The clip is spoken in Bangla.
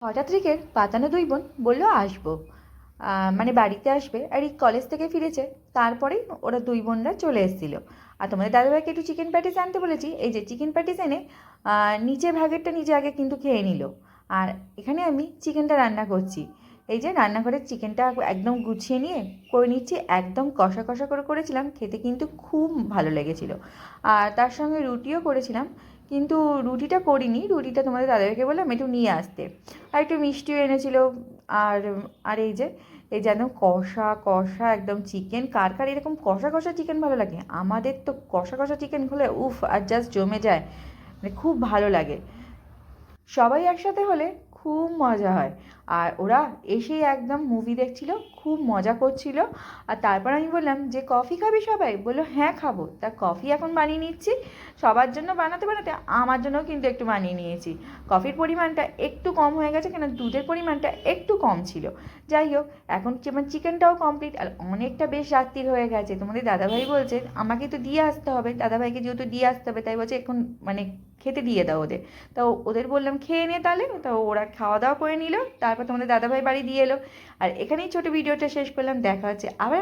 হঠাৎ রিকের পাতানো দুই বোন বলল আসবো, মানে বাড়িতে আসবে। আর এই কলেজ থেকে ফিরেছে, তারপরেই ওরা দুই বোনরা চলে এসেছিল। আর তোমাদের দাদাভাইকে একটু চিকেন প্যাটিস আনতে বলেছি, এই যে চিকেন প্যাটিস এনে নিজের ভাগেরটা নিজে আগে কিন্তু খেয়ে নিল। আর এখানে আমি চিকেনটা রান্না করছি। এই যে রান্নাঘরের চিকেনটা একদম গুছিয়ে নিয়ে করে নিচ্ছি, একদম কষা কষা করে করেছিলাম, খেতে কিন্তু খুব ভালো লেগেছিল। আর তার সঙ্গে রুটিও করেছিলাম, কিন্তু রুটিটা করিনি, রুটিটা তোমাদের দাদাভাইকে বললাম একটু নিয়ে আসতে। আর একটু মিষ্টিও এনেছিল। আর আর এই যে একদম কষা কষা একদম চিকেন, কার কার এরকম কষা কষা চিকেন ভালো লাগে? আমাদের তো কষা কষা চিকেন হলে উফ আর জাস্ট জমে যায়, মানে খুব ভালো লাগে। সবাই একসাথে হলে খুব মজা হয়। আর ওরা এসেই একদম মুভি দেখছিল, খুব মজা করছিল। আর তারপর আমি বললাম যে কফি খাবি সবাই? বললো হ্যাঁ খাবো। তা কফি এখন বানিয়ে নিচ্ছি। সবার জন্য বানাতে বানাতে আমার জন্যও কিন্তু একটু বানিয়ে নিয়েছি। কফির পরিমাণটা একটু কম হয়ে গেছে, কেন দুধের পরিমাণটা একটু কম ছিল। যাই হোক, এখন যেমন চিকেনটাও কমপ্লিট, আর অনেকটা বেশ রাত্রির হয়ে গেছে। তোমাদের দাদাভাই বলছে আমাকে তো দিয়ে আসতে হবে, দাদাভাইকে যেহেতু দিয়ে আসতে হবে তাই বলছে এখন মানে খেতে দিয়ে দাও ওদের। তো ওদের বললাম খেয়ে নে তাহলে। তো ওরা খাওয়া দাওয়া করে নিল, তারপর তোমাদের দাদাভাই বাড়ি দিয়ে এলো। আর এখানেই ছোটো ভিডিওটা শেষ করলাম, দেখা হচ্ছে আবার।